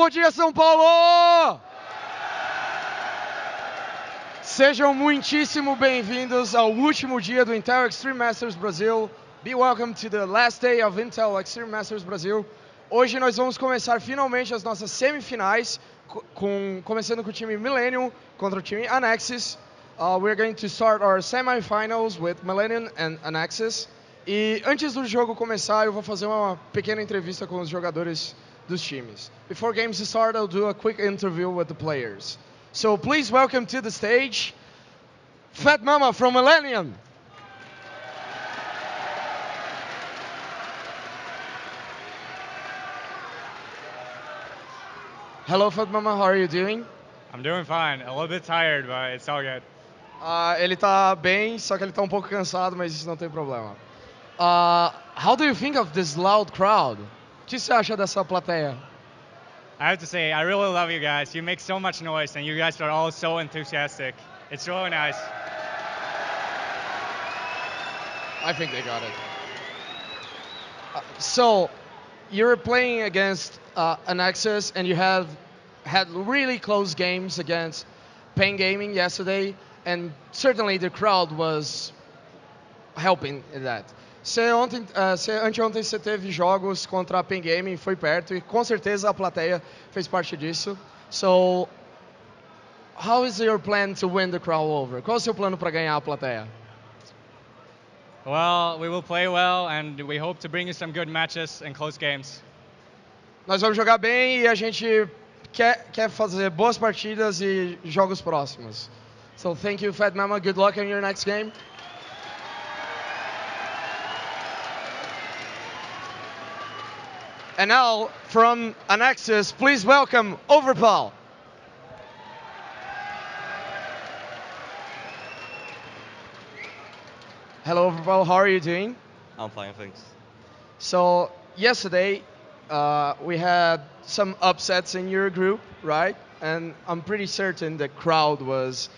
bom dia, São Paulo! Sejam muitíssimo bem-vindos ao último dia do Intel Extreme Masters Brasil. Be welcome to the last day of Intel Extreme Masters Brasil. Hoje nós vamos começar finalmente as nossas semifinais, começando com o time Millenium contra o time Anexis. We're going to start our semifinals with Millenium and Anexis. E antes do jogo começar, eu vou fazer uma pequena entrevista com os jogadores dos times. Before games start, I'll do a quick interview with the players. So please welcome to the stage, Fat Mama from Millenium. Hello, Fat Mama, how are you doing? I'm doing fine. A little bit tired, but it's all good. Ele tá bem, só que ele tá um pouco cansado, mas isso não tem problema. How do you think of this loud crowd? O que você acha dessa plateia? I have to say, I really love you guys. You make so much noise, and you guys are all so enthusiastic. It's really nice. I think they got it. So, you're playing against Anexis, and you have had really close games against Pain Gaming yesterday, and certainly the crowd was helping in that. Anteontem você teve jogos contra a Pain Gaming, foi perto, e com certeza a plateia fez parte disso. So, how is your plan to win the crowd over? Qual é o seu plano para ganhar a plateia? Well, we will play well, and we hope to bring you some good matches and close games. Nós vamos jogar bem e a gente quer fazer boas partidas e jogos próximos. So, thank you, Fat Mama. Good luck in your next game. And now, from Anexis, please welcome Overpaul. Hello, Overpaul. How are you doing? I'm fine, thanks. So, yesterday, we had some upsets in your group, right? And I'm pretty certain the crowd was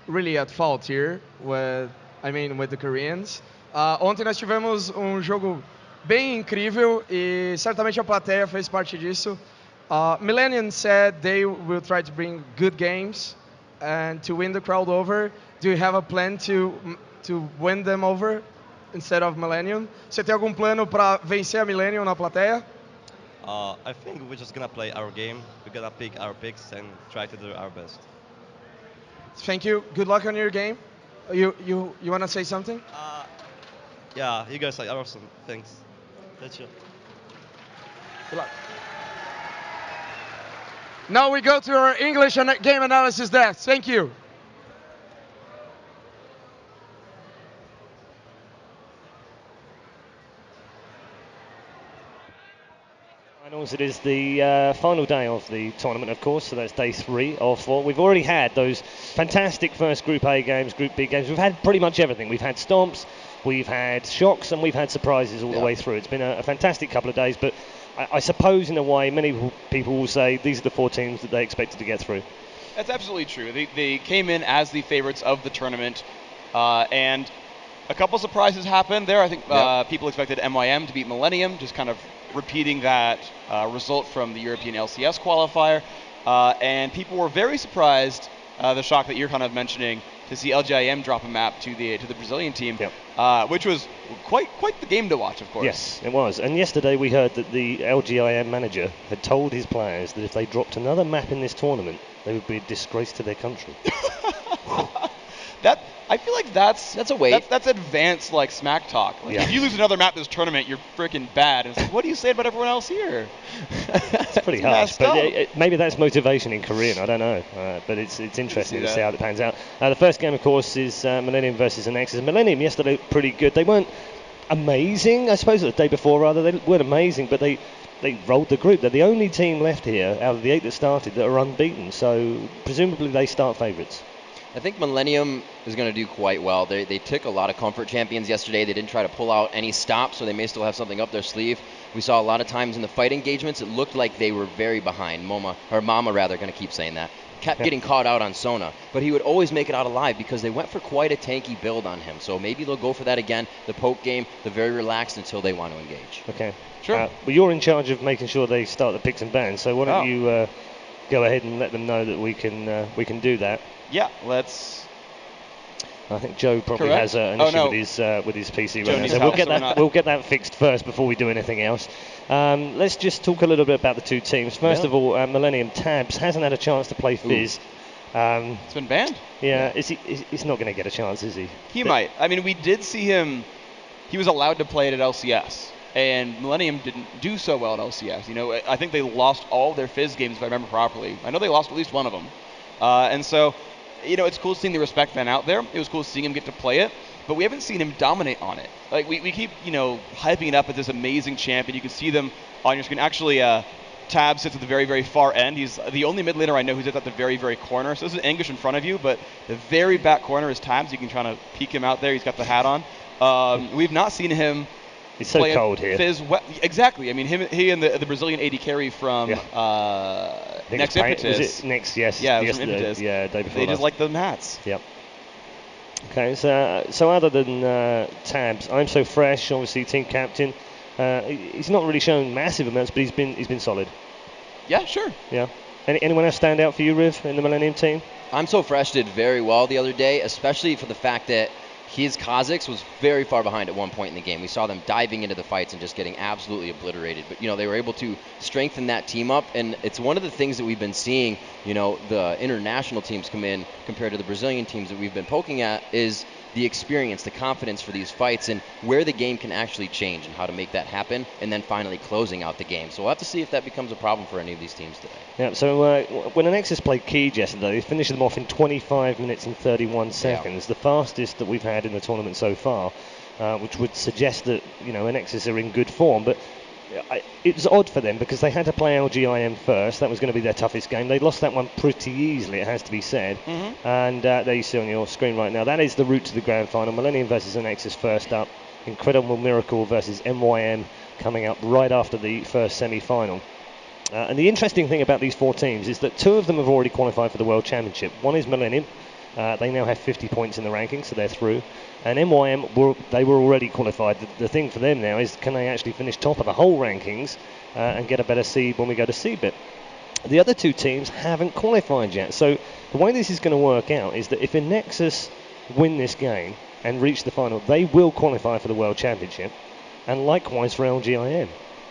really at fault here with the Koreans. Ontem nós tivemos jogo bem incrível e certamente a plateia fez parte disso. Millenium said they will try to bring good games and to win the crowd over. Do you have a plan to win them over instead of Millenium? Você tem algum plano para vencer a Millenium na plateia? I think we're just gonna play our game. We're gonna pick our picks and try to do our best. Thank you. Good luck on your game. You wanna say something? Yeah, you guys are awesome. Thanks. That's it. Good luck. Now we go to our English and game analysis desk. Thank you. Finals. It is the final day of the tournament, of course, so that's day 3 of 4. We've already had those fantastic first Group A games, Group B games. We've had pretty much everything. We've had stomps, we've had shocks, and we've had surprises all the way through. It's been a fantastic couple of days, but I suppose in a way many people will say these are the 4 teams that they expected to get through. That's absolutely true. They came in as the favorites of the tournament, and a couple surprises happened there. I think people expected IEM to beat Millenium, just kind of repeating that result from the European LCS qualifier, and people were very surprised, the shock that you're kind of mentioning, to see LGIM drop a map to the Brazilian team, which was quite the game to watch, of course. Yes, it was. And yesterday we heard that the LGIM manager had told his players that if they dropped another map in this tournament, they would be a disgrace to their country. I feel like that's a weight. That's advanced like smack talk. Like, if you lose another map this tournament, you're freaking bad. And it's like, what do you say about everyone else here? It's pretty harsh, but maybe that's motivation in Korean. I don't know, but it's interesting to see how it pans out. The first game, of course, is Millenium versus Anexis. Millenium yesterday pretty good. They weren't amazing, I suppose, the day before rather. They weren't amazing, but they rolled the group. They're the only team left here out of the 8 that started that are unbeaten. So presumably they start favourites. I think Millenium is going to do quite well. They took a lot of comfort champions yesterday. They didn't try to pull out any stops, so they may still have something up their sleeve. We saw a lot of times in the fight engagements, it looked like they were very behind. Mama going to keep saying that. Kept getting caught out on Sona, but he would always make it out alive because they went for quite a tanky build on him. So maybe they'll go for that again. The poke game, they're very relaxed until they want to engage. Okay. Sure. Well, you're in charge of making sure they start the picks and bans, so why don't you go ahead and let them know that we can do that. Yeah, let's. I think Joe probably Correct. has an issue with his PC Joe right now, needs so help, we'll get that fixed first before we do anything else. Let's just talk a little bit about the two teams. First of all, Millennium Tabs hasn't had a chance to play Fizz. It's been banned. Yeah, he's not going to get a chance, is he? He might. I mean, we did see him. He was allowed to play it at LCS, and Millennium didn't do so well at LCS. You know, I think they lost all their Fizz games, if I remember properly. I know they lost at least one of them. And so, you know, it's cool seeing the respect fan out there. It was cool seeing him get to play it, but we haven't seen him dominate on it. Like, we keep, you know, hyping it up as this amazing champion. You can see them on your screen. Actually, Tab sits at the very, very far end. He's the only mid laner I know who's at the very, very corner. So this is Anguish in front of you, but the very back corner is Tabs. You can try to peek him out there. He's got the hat on. We've not seen him. It's so cold here. Fizz exactly. I mean, he and the Brazilian AD carry from Next Impetus. Was it Next? Yes. Yeah, it was from Impetus. Yeah, day before. They just like the hats. Yep. Okay, so other than Tabs, I'm So Fresh, obviously team captain. He's not really shown massive amounts, but he's been solid. Yeah, sure. Yeah. Anyone else stand out for you, Riv, in the Millennium team? I'm So Fresh did very well the other day, especially for the fact that his Kha'Zix was very far behind at one point in the game. We saw them diving into the fights and just getting absolutely obliterated. But, you know, they were able to strengthen that team up. And it's one of the things that we've been seeing, you know, the international teams come in compared to the Brazilian teams that we've been poking at is the experience, the confidence for these fights and where the game can actually change and how to make that happen, and then finally closing out the game. So we'll have to see if that becomes a problem for any of these teams today. Yeah, so when Anexis played Key yesterday, they finished them off in 25 minutes and 31 seconds, the fastest that we've had in the tournament so far, which would suggest that, you know, Anexis are in good form. But it was odd for them because they had to play IEM first. That was going to be their toughest game. They lost that one pretty easily, it has to be said. Mm-hmm. And there you see on your screen right now, that is the route to the grand final. Millennium versus Anexis first up. Incredible Miracle versus MYM coming up right after the first semi-final. And the interesting thing about these four teams is that two of them have already qualified for the World Championship. One is Millennium. They now have 50 points in the rankings, so they're through. And MYM, they were already qualified. The thing for them now is, can they actually finish top of the whole rankings and get a better seed when we go to seedbit? The other two teams haven't qualified yet. So the way this is going to work out is that if Anexis win this game and reach the final, they will qualify for the World Championship. And likewise for LGIM.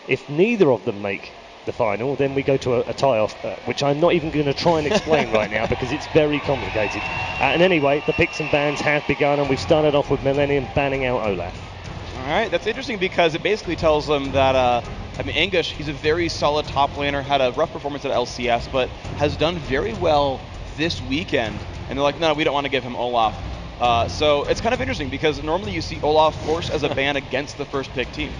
If neither of them make the final, then we go to a tie-off, which I'm not even going to try and explain right now because it's very complicated. And anyway, the picks and bans have begun, and we've started off with Millennium banning out Olaf. All right, that's interesting because it basically tells them that, I mean, Anguish, he's a very solid top laner, had a rough performance at LCS, but has done very well this weekend. And they're like, no, we don't want to give him Olaf. So it's kind of interesting because normally you see Olaf forced as a ban against the first pick team.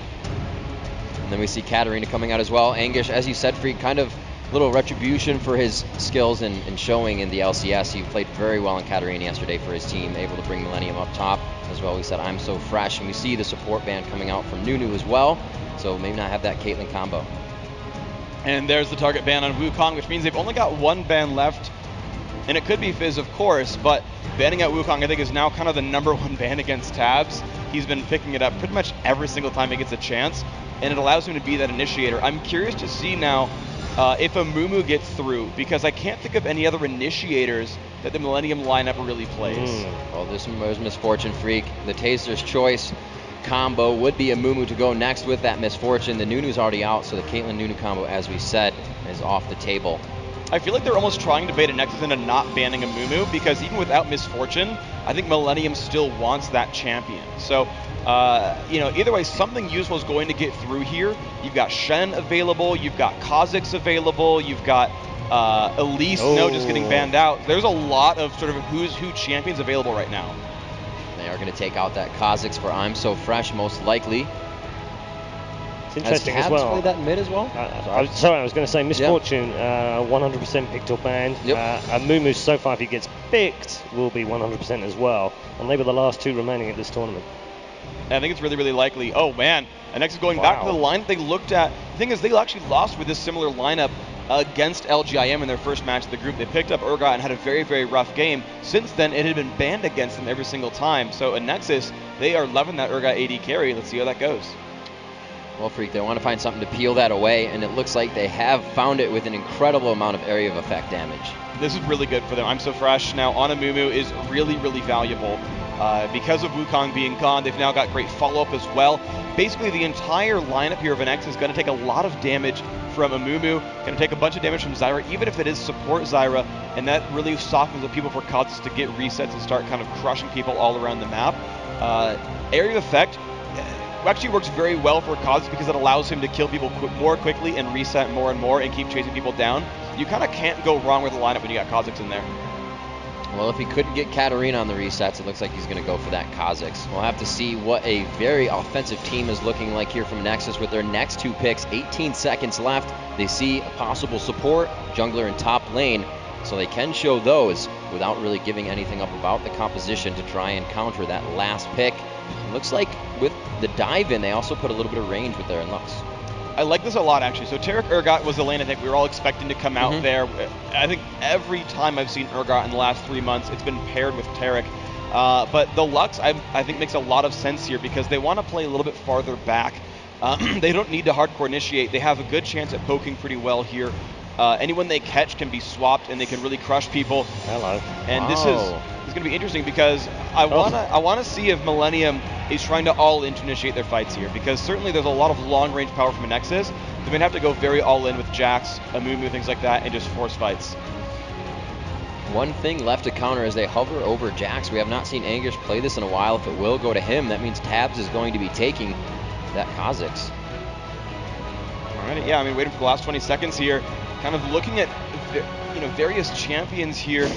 And then we see Katarina coming out as well. Anguish, as you said, Freak, kind of little retribution for his skills and showing in the LCS. He played very well in Katarina yesterday for his team, able to bring Millennium up top. As well, we said, I'm So Fresh. And we see the support ban coming out from Nunu as well. So maybe not have that Caitlyn combo. And there's the target ban on Wukong, which means they've only got one ban left. And it could be Fizz, of course, but banning out Wukong, I think, is now kind of the #1 ban against Tabs. He's been picking it up pretty much every single time he gets a chance, and it allows him to be that initiator. I'm curious to see now if a Mumu gets through, because I can't think of any other initiators that the Millennium lineup really plays. Well, there's Misfortune, Freak. The Taster's Choice combo would be a Mumu to go next with that Misfortune. The Nunu's already out, so the Caitlyn Nunu combo, as we said, is off the table. I feel like they're almost trying to bait a Nexus into not banning a Mumu, because even without Misfortune, I think Millennium still wants that champion. So, you know, either way, something useful is going to get through here. You've got Shen available, you've got Kha'Zix available, you've got Elise just getting banned out. There's a lot of sort of who's who champions available right now. They are going to take out that Kha'Zix for I'm So Fresh, most likely. It's interesting as well. Play that in mid as well? I was going to say Misfortune, 100% picked or banned. And Mumu, so far, if he gets picked, will be 100% as well. And they were the last two remaining at this tournament. I think it's really, really likely. Oh, man. And next, going back to the line they looked at. The thing is, they actually lost with this similar lineup against LGIM in their first match of the group. They picked up Urgot and had a very, very rough game. Since then, it had been banned against them every single time. So, Anexis, they are loving that Urgot AD carry. Let's see how that goes. Well, Freak, they want to find something to peel that away, and it looks like they have found it with an incredible amount of area of effect damage. This is really good for them. I'm So Fresh now on Amumu is really, really valuable. Because of Wukong being gone, they've now got great follow-up as well. Basically, the entire lineup here of Anexis is going to take a lot of damage from Amumu, going to take a bunch of damage from Zyra, even if it is support Zyra, and that really softens the people for Kha'Zix to get resets and start kind of crushing people all around the map. Area of effect actually works very well for Kha'Zix because it allows him to kill people more quickly and reset more and more and keep chasing people down. You kind of can't go wrong with the lineup when you got Kha'Zix in there. Well, if he couldn't get Katarina on the resets, it looks like he's going to go for that Kha'Zix. We'll have to see what a very offensive team is looking like here from Nexus with their next 2 picks. 18 seconds left. They see a possible support, jungler in top lane, so they can show those without really giving anything up about the composition to try and counter that last pick. It looks like with the dive in, they also put a little bit of range with their Lux. I like this a lot, actually. So Tarek Urgot was the lane I think we were all expecting to come out there. I think every time I've seen Urgot in the last 3 months, it's been paired with Tarek. But the Lux, I think, makes a lot of sense here because they want to play a little bit farther back. They don't need to hardcore initiate. They have a good chance at poking pretty well here. Anyone they catch can be swapped, and they can really crush people. Hello. And this is going to be interesting because I want to see if Millenium is trying to all-in to initiate their fights here, because certainly there's a lot of long-range power from Anexis. They're going to have to go very all-in with Jax, Amumu, things like that, and just force fights. One thing left to counter as they hover over Jax. We have not seen Anger's play this in a while. If it will go to him, that means Tabs is going to be taking that Kha'Zix. Alright, yeah, I mean, waiting for the last 20 seconds here, kind of looking at various champions here.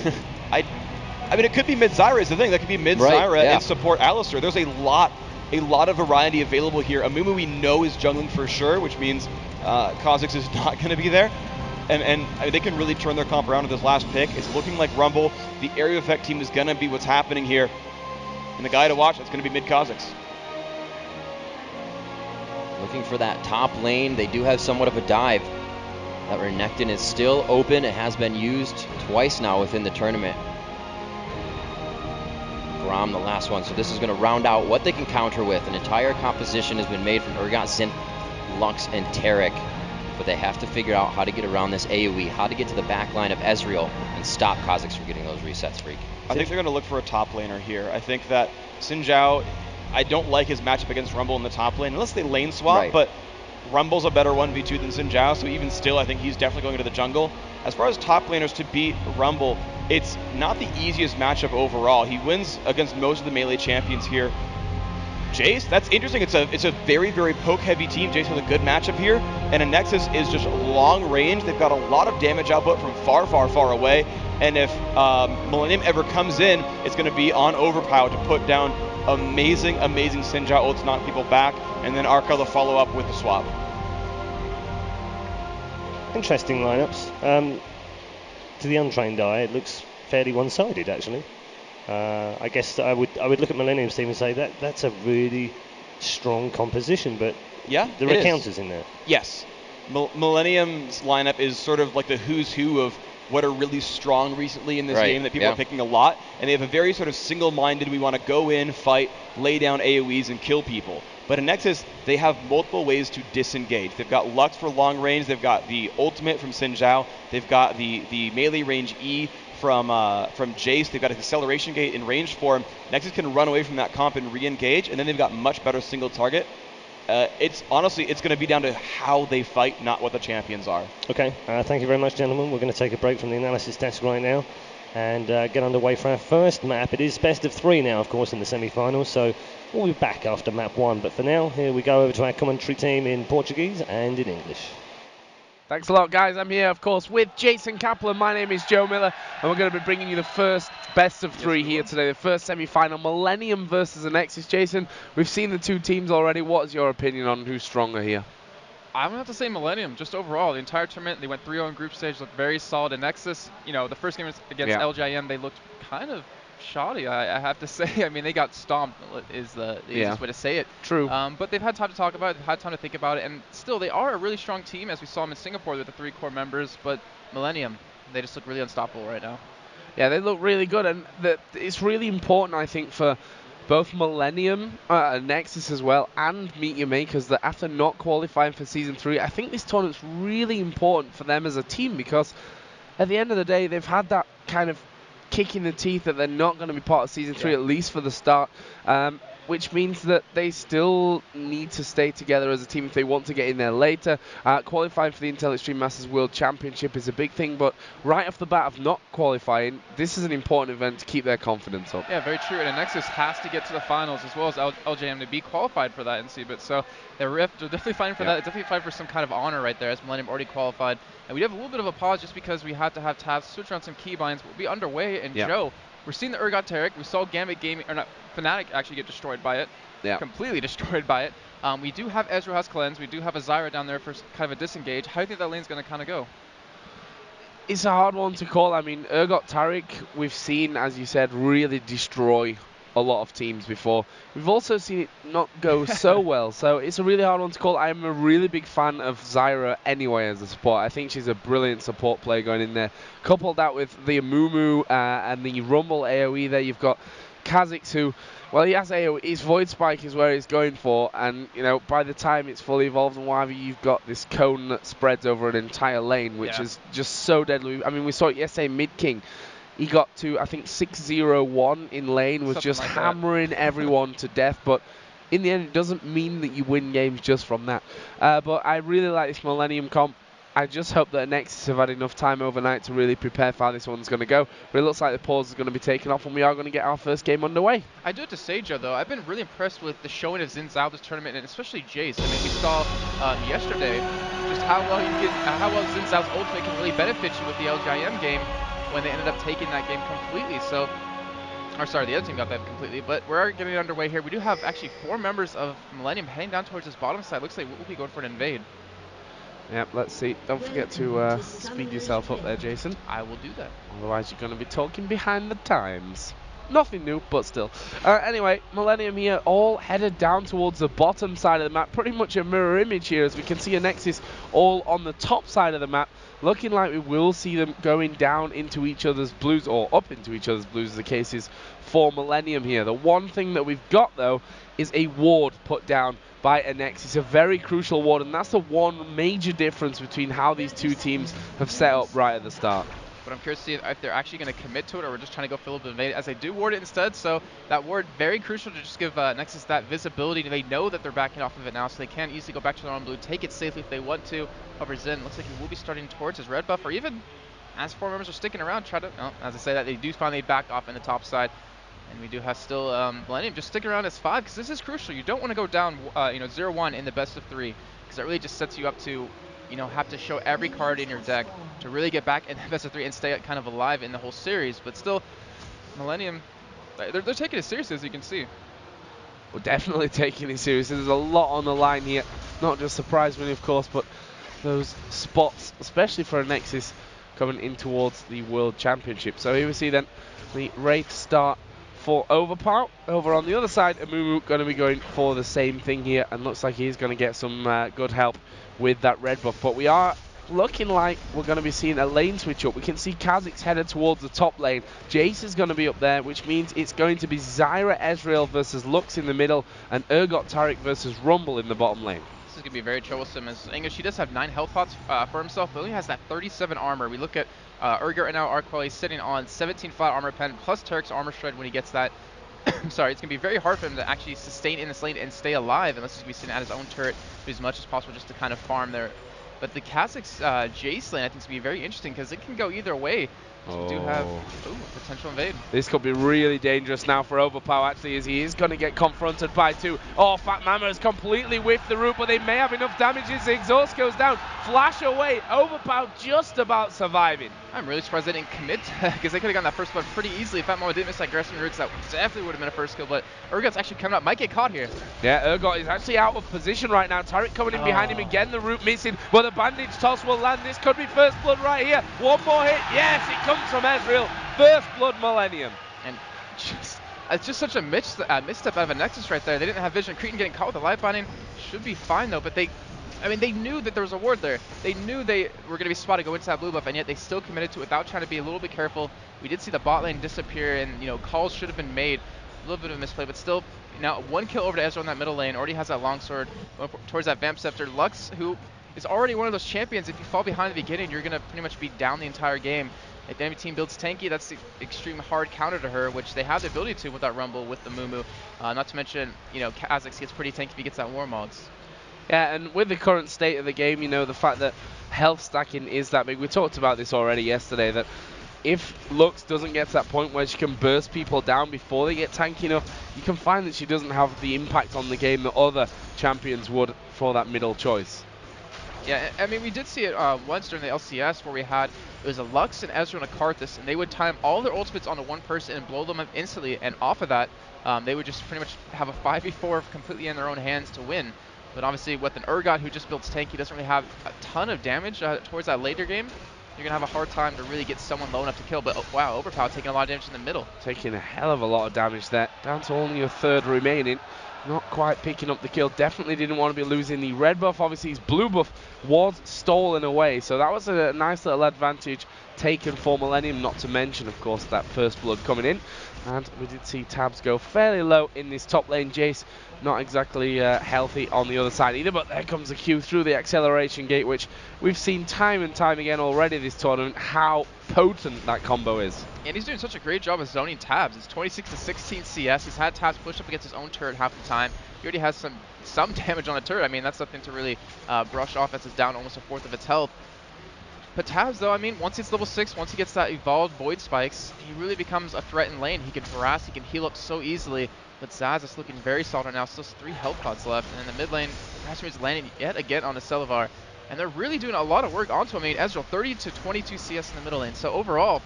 I mean, it could be mid Zyra is the thing. That could be mid Zyra and support Alistar. There's a lot of variety available here. Amumu we know is jungling for sure, which means Kha'Zix is not going to be there. And they can really turn their comp around with this last pick. It's looking like Rumble. The area effect team is going to be what's happening here. And the guy to watch, that's going to be mid Kha'Zix. Looking for that top lane. They do have somewhat of a dive. That Renekton is still open. It has been used twice now within the tournament. Grom, the last one. So this is going to round out what they can counter with. An entire composition has been made from Urgot, Synth, Lux, and Tarek. But they have to figure out how to get around this AoE, how to get to the back line of Ezreal and stop Kha'Zix from getting those resets, Freak. I think they're going to look for a top laner here. I think that Xin Zhao, I don't like his matchup against Rumble in the top lane, unless they lane swap, but Rumble's a better 1v2 than Xin Zhao, so even still, I think he's definitely going to the jungle. As far as top laners to beat Rumble, it's not the easiest matchup overall. He wins against most of the melee champions here. Jace, that's interesting. It's a very, very poke-heavy team. Jace has a good matchup here, and Anexis is just long range. They've got a lot of damage output from far, far, far away, and if Millenium ever comes in, it's going to be on Overpower to put down amazing, amazing Xin Zhao ults, knock people back, and then Arca to follow up with the swap. Interesting lineups. To the untrained eye, it looks fairly one-sided, actually. I guess I would look at Millennium's team and say that's a really strong composition, but there are counters in there. Yes. Millennium's lineup is sort of like the who's who of what are really strong recently in this game that people are picking a lot, and they have a very sort of single-minded, we want to go in, fight, lay down AoEs, and kill people. But in Nexus, they have multiple ways to disengage. They've got Lux for long range, they've got the ultimate from Xin Zhao, they've got the melee range E from Jace, they've got an acceleration gate in range form. Nexus can run away from that comp and re-engage, and then they've got much better single target. It's honestly going to be down to how they fight, not what the champions are. Okay, thank you very much, gentlemen. We're going to take a break from the analysis desk right now and get underway for our first map. It is best of 3 now, of course, in the semi-finals, so we'll be back after map 1. But for now, here we go over to our commentary team in Portuguese and in English. Thanks a lot, guys. I'm here, of course, with Jason Kaplan. My name is Joe Miller, and we're going to be bringing you the first best of 3 here today, the first semi-final, Millennium versus Anexis. Jason, we've seen the 2 teams already. What is your opinion on who's stronger here? I'm going to have to say Millennium, just overall. The entire tournament, they went 3-0 in group stage, looked very solid. Anexis, the first game against LGIM, they looked kind of shoddy, I have to say. I mean, they got stomped, is the easiest way to say it. True. But they've had time to talk about it, they've had time to think about it, and still, they are a really strong team, as we saw them in Singapore with the 3 core members, but Millennium, they just look really unstoppable right now. Yeah, they look really good, and it's really important, I think, for both Millenium, Anexis as well, and Meet Your Makers, that after not qualifying for Season 3, I think this tournament's really important for them as a team, because at the end of the day, they've had that kind of kick in the teeth that they're not going to be part of Season 3, at least for the start, which means that they still need to stay together as a team if they want to get in there later. Qualifying for the Intel Extreme Masters World Championship is a big thing, but right off the bat of not qualifying, this is an important event to keep their confidence up. Yeah, very true. And Anexis has to get to the finals as well as LJM to be qualified for that in CBIT. So they're definitely fighting for that. They're definitely fighting for some kind of honor right there, as Millenium already qualified. And we have a little bit of a pause just because we had to have Taz switch around some keybinds. We'll be underway. And Joe, we're seeing the Urgot Tarek. We saw Gambit Gaming, or not, Fnatic actually get destroyed by it. Yeah. Completely destroyed by it. We do have Ezreal has cleanse. We do have a Zyra down there for kind of a disengage. How do you think that lane's going to kind of go? It's a hard one to call. I mean, Urgot Tarek, we've seen, as you said, really destroy a lot of teams before. We've also seen it not go so well, so it's a really hard one to call. I'm a really big fan of Zyra anyway as a support. I think she's a brilliant support player going in there. Coupled that with the Amumu and the Rumble AoE there, you've got Kha'Zix, who, well, he has AoE. His Void Spike is where he's going for, and you know, by the time it's fully evolved and whatever, you've got this cone that spreads over an entire lane, which is just so deadly. I mean, we saw it yesterday, Mid King. He got to, I think, 6-0-1 in lane, was just like hammering everyone to death. But in the end, it doesn't mean that you win games just from that. But I really like this Millenium comp. I just hope that Anexis have had enough time overnight to really prepare for how this one's going to go. But it looks like the pause is going to be taken off, and we are going to get our first game underway. I do have to say, Joe, though, I've been really impressed with the showing of Xin Zhao this tournament, and especially Jace. I mean, we saw yesterday just how well Xin Zhao's ultimate can really benefit you with the LGIM game when they ended up taking that game completely. So, or sorry, the other team got that completely. But we're getting underway here. We do have actually 4 members of Millenium heading down towards this bottom side. Looks like we'll be going for an invade. Yep, let's see. Don't forget to speed yourself up there, Jason. I will do that. Otherwise, you're going to be talking behind the times. Nothing new, but still. Anyway, Millenium here, all headed down towards the bottom side of the map. Pretty much a mirror image here, as we can see Anexis all on the top side of the map. Looking like we will see them going down into each other's blues, or up into each other's blues, as the case is for Millenium here. The one thing that we've got, though, is a ward put down by Anexis, a very crucial ward, and that's the one major difference between how these two teams have set up right at the start. But I'm curious to see if they're actually going to commit to it, or we're just trying to go fill up the invade, as they do ward it instead. So that ward, very crucial to just give Nexus that visibility. They know that they're backing off of it now, so they can easily go back to their own blue, take it safely if they want to. However, Zen looks like he will be starting towards his red buff, or even as 4 members are sticking around, try to, as I say that, they do finally back off in the top side. And we do have still Millenium just sticking around as 5, because this is crucial. You don't want to go down 0-1 in the best of 3, because that really just sets you up to have to show every card in your deck to really get back in the best of 3 and stay kind of alive in the whole series. But still, Millenium, they're taking it seriously, as you can see. We're definitely taking it seriously. There's a lot on the line here. Not just surprise money, of course, but those spots, especially for Anexis, coming in towards the World Championship. So here we see then the raid start for Overpower. Over on the other side, Amumu going to be going for the same thing here, and looks like he's going to get some good help with that red buff. But we are looking like we're going to be seeing a lane switch up. We can see Kha'Zix headed towards the top lane. Jace is going to be up there, which means it's going to be Zyra Ezreal versus Lux in the middle, and Urgot Tarek versus Rumble in the bottom lane. This is going to be very troublesome, as English, he does have 9 health pots for himself, but only has that 37 armor. We look at Urgot right now, Arquali sitting on 17 flat armor pen, plus Tarek's armor shred when he gets that. I'm sorry, it's going to be very hard for him to actually sustain in this lane and stay alive, unless he's going to be sitting at his own turret, do as much as possible just to kind of farm there. But the Kha'Zix Jace lane, I think, is going to be very interesting, because it can go either way. So we do have potential invade. This could be really dangerous now for Overpower, actually, as he is going to get confronted by 2. Oh, Fat Mama has completely whiffed the root, but they may have enough damage as the exhaust goes down. Flash away. Overpower just about surviving. I'm really surprised they didn't commit, because they could have gotten that first blood pretty easily. Fat Mama didn't miss that Gressing Roots, that definitely would have been a first kill, but Urgot's actually coming up. Might get caught here. Yeah, Urgot is actually out of position right now. Tarek coming in behind him again, the root missing, but the bandage toss will land. This could be first blood right here. One more hit. Yes, it comes from Ezreal. First blood Millenium. And it's just such a misstep out of a Nexus right there. They didn't have vision. Cretan getting caught with the light binding should be fine, though, but they knew that there was a ward there. They knew they were going to be spotted go into that blue buff, and yet they still committed to it without trying to be a little bit careful. We did see the bot lane disappear, and calls should have been made. little bit of a misplay, but still, now 1 kill over to Ezreal in that middle lane. Already has that longsword towards that Vamp Scepter. Lux, who is already one of those champions, if you fall behind in the beginning, you're going to pretty much be down the entire game. If the enemy team builds tanky, that's the extreme hard counter to her, which they have the ability to with that Rumble, with the Mumu. Not to mention, Kha'Zix gets pretty tanky if he gets that Warmogs. Yeah, and with the current state of the game, the fact that health stacking is that big. We talked about this already yesterday, that if Lux doesn't get to that point where she can burst people down before they get tanky enough, you can find that she doesn't have the impact on the game that other champions would for that middle choice. Yeah, I mean, we did see it once during the LCS where it was a Lux, and Ezreal, and a Karthus, and they would time all their ultimates onto one person and blow them up instantly, and off of that, they would just pretty much have a 5v4 completely in their own hands to win. But obviously, with an Urgot who just builds tanky, doesn't really have a ton of damage towards that later game, you're going to have a hard time to really get someone low enough to kill. But wow, Overpower taking a lot of damage in the middle. Taking a hell of a lot of damage there. Down to only a third remaining. Not quite picking up the kill. Definitely didn't want to be losing the red buff. Obviously, his blue buff was stolen away. So that was a nice little advantage taken for Millenium. Not to mention, of course, that first blood coming in. And we did see tabs go fairly low in this top lane. Jace not exactly healthy on the other side either, but there comes a Q through the acceleration gate, which we've seen time and time again already this tournament, how potent that combo is. And he's doing such a great job of zoning tabs. It's 26 to 16 CS. He's had tabs push up against his own turret half the time. He already has some damage on the turret. I mean, that's something to really brush off, as it's down almost a fourth of its health. But tabs, though, I mean, once he's level 6, once he gets that evolved Void Spikes, he really becomes a threat in lane. He can harass, he can heal up so easily. But Zaz is looking very solid right now. Still 3 health pods left. And in the mid lane, Rasmusen's landing yet again on the Celavar. And they're really doing a lot of work onto him. I mean, Ezreal, 30 to 22 CS in the middle lane. So overall,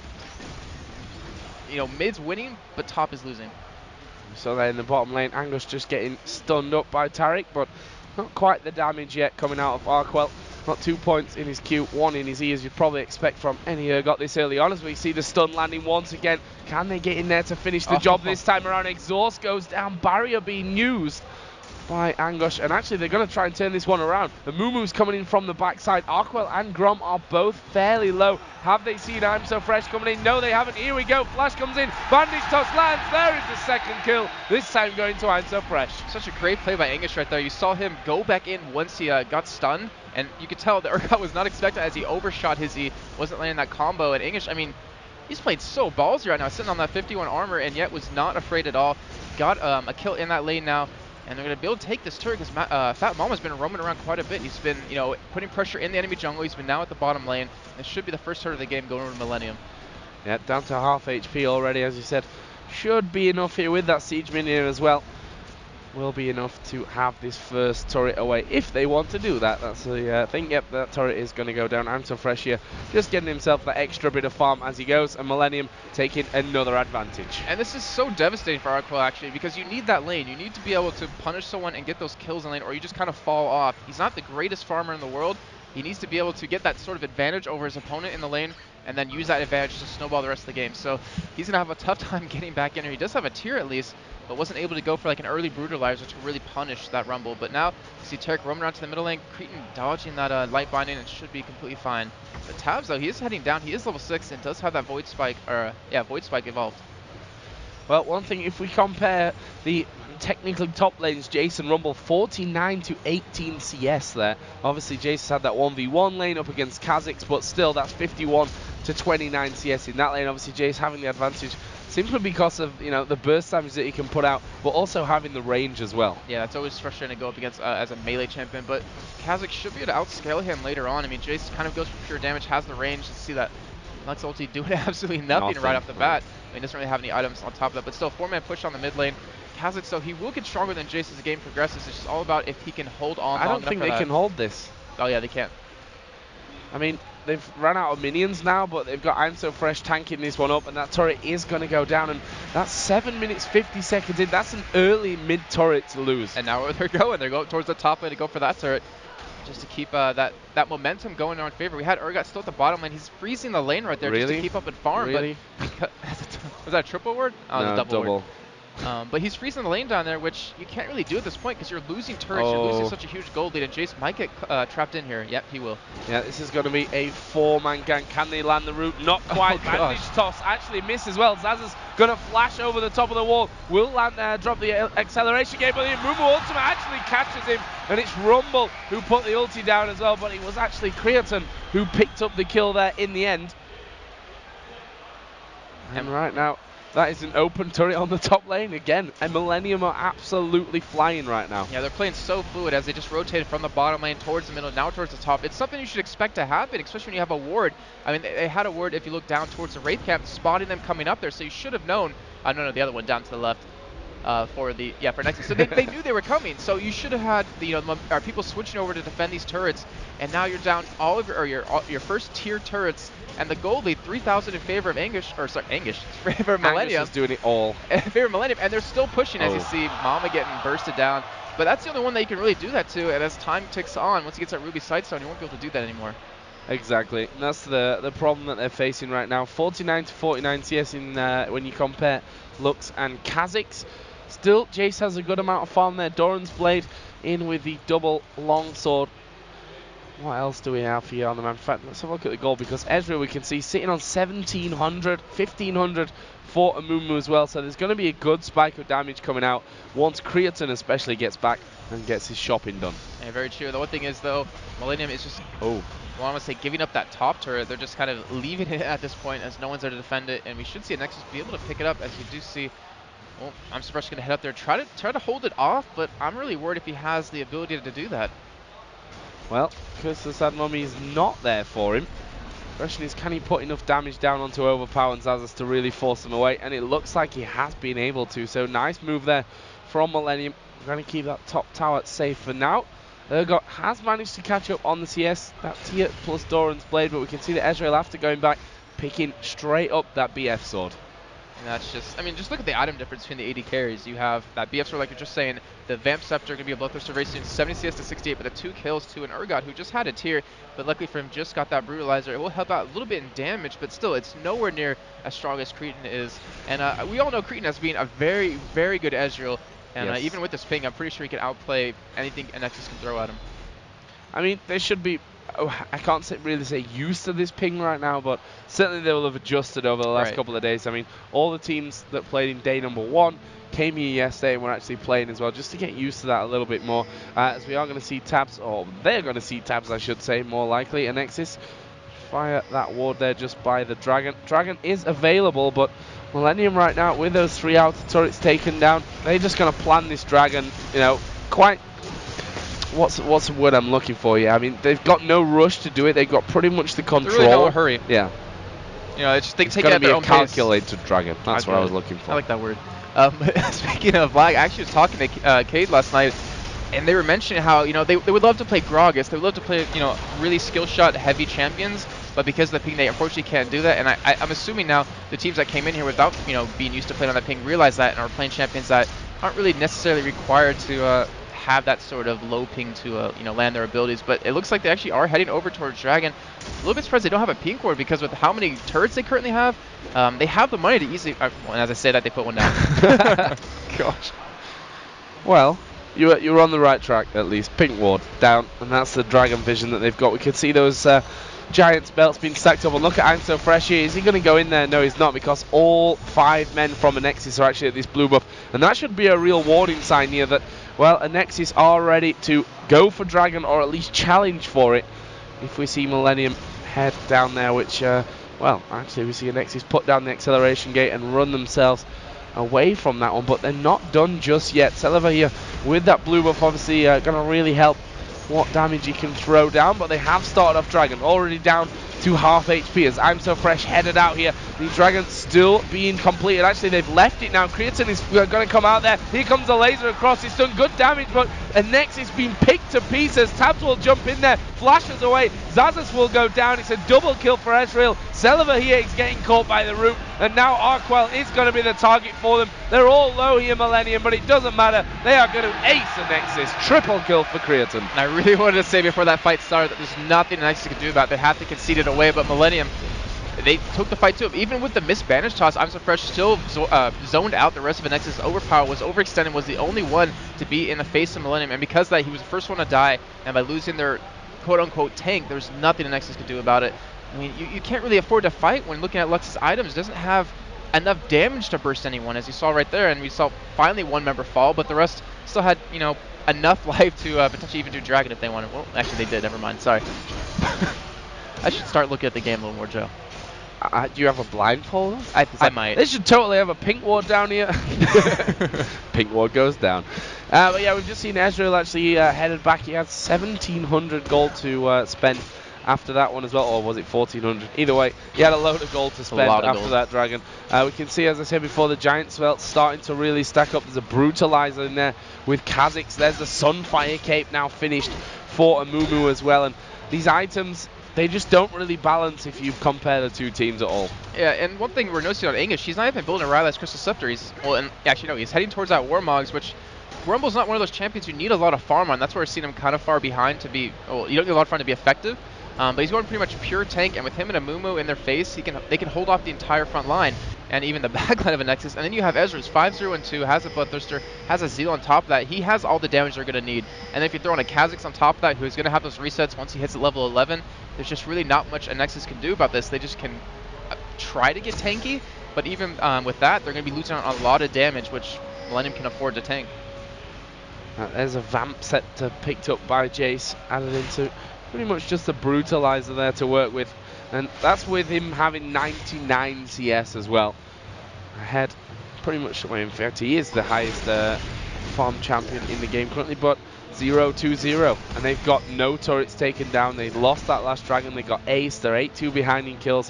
mid's winning, but top is losing. So there in the bottom lane, Angus just getting stunned up by Taric, but not quite the damage yet coming out of Arkwell. Got 2 points in his Q, 1 in his E, as you'd probably expect from any Urgot this early on. As we see the stun landing once again. Can they get in there to finish the job this time around? Exhaust goes down, barrier being used by Angush, and actually they're going to try and turn this one around. The Mumu's coming in from the backside. Arkwell and Grom are both fairly low. Have they seen I'm So Fresh coming in? No, they haven't. Here we go. Flash comes in. Bandage toss lands. There is the second kill. This time going to I'm So Fresh. Such a great play by Angus right there. You saw him go back in once he got stunned, and you could tell that Urgot was not expecting as he overshot his E, wasn't landing that combo. And Angus, I mean, he's played so ballsy right now, sitting on that 51 armor, and yet was not afraid at all. Got a kill in that lane now. And they're going to be able to take this turret because Fat Mama's been roaming around quite a bit. He's been, putting pressure in the enemy jungle. He's been now at the bottom lane. This should be the first turret of the game going over to Millenium. Yeah, down to half HP already, as you said. Should be enough here with that Siege Minion as well. Will be enough to have this first turret away if they want to do that. That's the thing. Yep, that turret is going to go down. I'm So Fresh here, just getting himself that extra bit of farm as he goes, and Millenium taking another advantage. And this is so devastating for Arkwell, actually, because you need that lane. You need to be able to punish someone and get those kills in lane, or you just kind of fall off. He's not the greatest farmer in the world. He needs to be able to get that sort of advantage over his opponent in the lane, and then use that advantage to snowball the rest of the game. So he's going to have a tough time getting back in here. He does have a tier at least, but wasn't able to go for like an early Brutalizer to really punish that Rumble. But now, you see Taric roaming around to the middle lane, Cretan dodging that Light Binding, and should be completely fine. But Tabs, though, he is heading down. He is level 6 and does have that Void Spike, Void Spike evolved. Well, one thing, if we compare the technically top lanes, Jace and Rumble, 49 to 18 CS there. Obviously, Jace had that 1v1 lane up against Kha'Zix, but still, that's 51 to 29 CS in that lane. Obviously, Jace having the advantage simply because of the burst damage that he can put out, but also having the range as well. Yeah, that's always frustrating to go up against as a melee champion, but Kha'Zix should be able to outscale him later on. I mean, Jace kind of goes for pure damage, has the range to see that Lux ulti doing absolutely nothing right off the bat. I mean, doesn't really have any items on top of that, but still, 4-man push on the mid lane. Kha'Zix, so he will get stronger than Jace as the game progresses. It's just all about if he can hold on. I don't think they can hold this. Oh yeah, they can't. I mean, they've run out of minions now, but they've got I'm So Fresh tanking this one up, and that turret is going to go down, and that's 7 minutes 50 seconds in. That's an early mid turret to lose. And now where they're going towards the top lane to go for that turret, just to keep that momentum going in our favor. We had Urgot still at the bottom lane. He's freezing the lane right there just to keep up and farm. Really? But was that a triple word? Oh, no, the double word. But he's freezing the lane down there, which you can't really do at this point because you're losing turrets. You're losing such a huge gold lead, and Jace might get trapped in here. Yep, he will. Yeah, this is going to be a 4-man gang. Can they land the route? Not quite. Bandage toss actually miss as well. Zaz is going to flash over the top of the wall. Will land drop the acceleration gate, but the Mumu ultimate actually catches him, and it's Rumble who put the ulti down as well, but it was actually Creaton who picked up the kill there in the end. And right now, that is an open turret on the top lane again, and Millenium are absolutely flying right now. Yeah, they're playing so fluid as they just rotated from the bottom lane towards the middle, now towards the top. It's something you should expect to happen, especially when you have a ward. I mean, they had a ward, if you look down towards the Wraith camp, spotting them coming up there, so you should have known. No, the other one down to the left. For Anexis. So they knew they were coming. So you should have had our people switching over to defend these turrets, and now you're down all of your first tier turrets, and the gold lead 3,000 in favor of Angus, in favor of Millenium. Angus is doing it all. In favor of Millenium, and they're still pushing as you see Mama getting bursted down. But that's the only one that you can really do that to, and as time ticks on, once he gets that Ruby Sightstone, you won't be able to do that anymore. Exactly, and that's the problem that they're facing right now. 49 to 49 CS in when you compare Lux and Kha'Zix. Still, Jace has a good amount of farm there. Doran's Blade in with the double longsword. What else do we have here on the map? In fact, let's have a look at the goal, because Ezreal we can see sitting on 1,700, 1,500 for Amumu as well. So there's going to be a good spike of damage coming out once Creaton especially gets back and gets his shopping done. Yeah, very true. The one thing is, though, Millenium is just, I want to say, giving up that top turret. They're just kind of leaving it at this point as no one's there to defend it. And we should see Anexis be able to pick it up, as you do see. Well, I'm surprised going to head up there, try to hold it off, but I'm really worried if he has the ability to do that. Well, because the Sad Mummy is not there for him. The question is, can he put enough damage down onto Overpower and Zazas to really force them away? And it looks like he has been able to. So nice move there from Millenium. We're going to keep that top tower safe for now. Urgot has managed to catch up on the CS, that tier plus Doran's Blade, but we can see that Ezreal, after going back, picking straight up that BF sword. And that's just, I mean, just look at the item difference between the AD carries. You have that BF sword, like you're just saying, the Vamp Scepter going to be a Bloodthirster racing 70 CS to 68, but the 2 kills to an Urgot who just had a tier, but luckily for him just got that Brutalizer. It will help out a little bit in damage, but still, it's nowhere near as strong as Cretan is. And we all know Cretan as being a very, very good Ezreal, and even with this ping, I'm pretty sure he can outplay anything Anexis can throw at him. I mean, they should be, I can't really say used to this ping right now, but certainly they will have adjusted over the last couple of days. I mean, all the teams that played in day number 1 came here yesterday and were actually playing as well, just to get used to that a little bit more, as we are going to see tabs, or they're going to see tabs, I should say, more likely. Anexis fire that ward there just by the Dragon. Dragon is available, but Millenium right now, with those 3 outer turrets taken down, they're just going to plan this Dragon, quite... What's the word I'm looking for here? I mean, they've got no rush to do it. They've got pretty much the control. They're really in a hurry. Yeah. It's take it at their own pace. It's going to be a calculated Dragon. That's what I was looking for. I like that word. Speaking of lag, I actually was talking to Cade last night, and they were mentioning how, they would love to play Gragas. They would love to play, really skill shot heavy champions, but because of the ping, they unfortunately can't do that. And I'm assuming now the teams that came in here without, being used to playing on that ping realize that and are playing champions that aren't really necessarily required to have that sort of low ping to land their abilities. But it looks like they actually are heading over towards Dragon. A little bit surprised they don't have a ping ward, because with how many turrets they currently have, they have the money to easily, well, as I say that, they put one down. Gosh. Well, you're on the right track at least. Pink ward down, and that's the Dragon vision that they've got. We can see those Giants belts being stacked up, and look at I'm So Fresh here. Is he going to go in there? No, he's not, because all 5 men from Anexis are actually at this blue buff, and that should be a real warning sign here that, well, Anexis are ready to go for Dragon, or at least challenge for it, if we see Millenium head down there, which, well, actually we see Anexis put down the acceleration gate and run themselves away from that one, but they're not done just yet. Celiva here with that blue buff, obviously going to really help what damage he can throw down, but they have started off Dragon, already down to half HP as I'm So Fresh headed out here. The Dragon still being completed. Actually, they've left it now. Creaton is going to come out there. Here comes the laser across. It's done good damage, but Anexis being picked to pieces. Tabs will jump in there, flashes away. Zazas will go down. It's a double kill for Ezreal. Celiva here is getting caught by the root, and now Arkwell is going to be the target for them. They're all low here, Millenium, but it doesn't matter. They are going to ace Anexis. Triple kill for Creaton. And I really wanted to say before that fight started that there's nothing Anexis can do about it. They have to concede it away, but Millenium, they took the fight to him. Even with the missed banish toss, I'm so fresh still zoned out the rest of Anexis. Overpower was overextended, was the only one to be in the face of Millenium, and because of that, he was the first one to die, and by losing their quote-unquote tank, there's nothing Anexis could do about it. I mean, you can't really afford to fight when looking at Lux's items. It doesn't have enough damage to burst anyone, as you saw right there, and we saw finally one member fall, but the rest still had, you know, enough life to potentially even do Dragon if they wanted. Well, actually they did, never mind, sorry. I should start looking at the game a little more, Joe. Do you have a blindfold? I might. They should totally have a pink ward down here. Pink ward goes down. But yeah, we've just seen Ezreal actually headed back. He had 1,700 gold to spend after that one as well, or was it 1,400? Either way, he had a load of gold to spend after that Dragon. We can see, as I said before, the Giants belt starting to really stack up. There's a Brutalizer in there with Kha'Zix. There's the Sunfire Cape now finished for Amumu as well. And these items, they just don't really balance if you compare the two teams at all. Yeah, and one thing we're noticing on Angus, she's not even building a Rylai's Crystal Scepter. He's heading towards that Warmogs, which Rumble's not one of those champions you need a lot of farm on. That's where we're seeing him kind of far behind to be, well, you don't need a lot of farm to be effective. But he's going pretty much pure tank, and with him and Amumu in their face, they can hold off the entire front line and even the back line of Anexis. And then you have Ezra's 5-0-2, has a Bloodthirster, has a Zeal on top of that. He has all the damage they're going to need. And then if you throw in a Kha'Zix on top of that, who's going to have those resets once he hits at level 11, there's just really not much Anexis can do about this. They just can try to get tanky, but even with that, they're going to be losing on a lot of damage, which Millenium can afford to tank. There's a Vamp set picked up by Jace, added into pretty much just a Brutalizer there to work with, and that's with him having 99 CS as well. Ahead, pretty much, well, in fact, he is the highest farm champion in the game currently, but 0-2-0, and they've got no turrets taken down. They lost that last Dragon, they got aced, they're 8-2 behind in kills,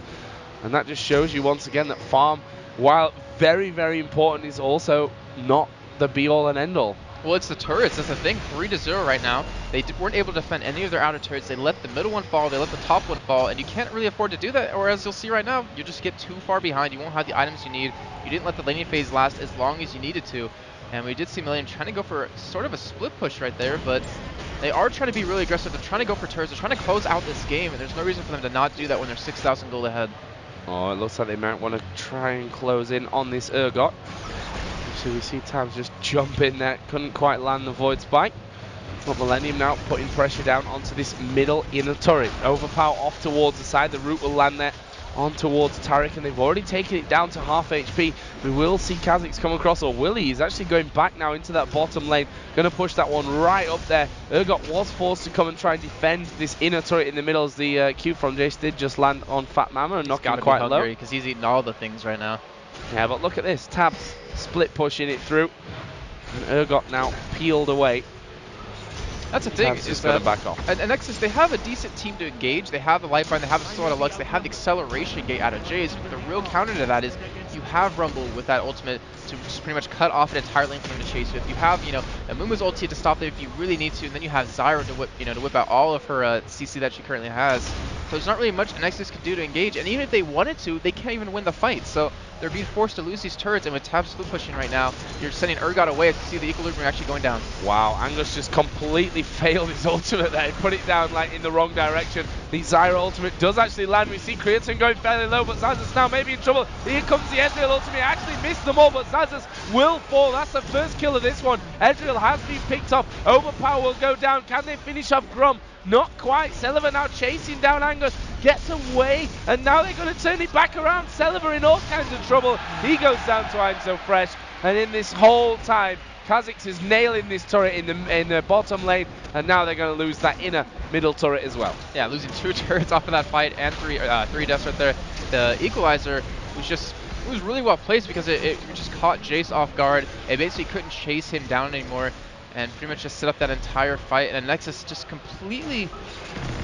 and that just shows you once again that farm, while very, very important, is also not the be-all and end-all. Well, it's the turrets. That's the thing. 3-0 right now. They weren't able to defend any of their outer turrets. They let the middle one fall. They let the top one fall. And you can't really afford to do that. Or as you'll see right now, you just get too far behind. You won't have the items you need. You didn't let the laning phase last as long as you needed to. And we did see Millenium trying to go for sort of a split push right there. But they are trying to be really aggressive. They're trying to go for turrets. They're trying to close out this game. And there's no reason for them to not do that when they're 6,000 gold ahead. Oh, it looks like they might want to try and close in on this Urgot. So we see Tabs just jump in there, couldn't quite land the Void Spike. But Millenium now putting pressure down onto this middle inner turret. Overpower off towards the side, the root will land there on towards Taric, and they've already taken it down to half HP. We will see Kha'Zix come across, or will he? He's actually going back now into that bottom lane, going to push that one right up there. Urgot was forced to come and try and defend this inner turret in the middle, as the Q from Jace did just land on Fat Mama and knock him quite low. Because he's eating all the things right now. Yeah, but look at this, Tabs split pushing it through, and Urgot now peeled away. That's the thing, is going to back off. And Anexis, they have a decent team to engage. They have the Lifeline, they have the Sword of Lux, they have the acceleration gate out of Jace. But the real counter to that is you have Rumble with that ultimate to just pretty much cut off an entire lane for them to chase with. You have, Amumu's ulti to stop them if you really need to, and then you have Zyra to whip out all of her CC that she currently has. So there's not really much Anexis can do to engage, and even if they wanted to, they can't even win the fight. So they're being forced to lose these turrets, and with Tab split pushing right now, you're sending Urgot away to see the equilibrium actually going down. Wow, Angus just completely failed his ultimate there. He put it down like in the wrong direction. The Zyra ultimate does actually land. We see Creatine going fairly low, but Zazas now maybe in trouble. Here comes the Ezreal ultimate. Actually missed them all, but Zazas will fall. That's the first kill of this one. Ezreal has been picked off. Overpower will go down. Can they finish off Grum? Not quite. Celiver now chasing down Angus, gets away, and now they're going to turn it back around. Celiver in all kinds of trouble. He goes down to I'm So Fresh, and in this whole time, Kha'Zix is nailing this turret in the bottom lane, and now they're going to lose that inner middle turret as well. Yeah, losing 2 turrets off of that fight and 3 deaths right there. The equalizer was really well placed because it just caught Jace off guard. It basically couldn't chase him down anymore, and pretty much just set up that entire fight. And Anexis just completely,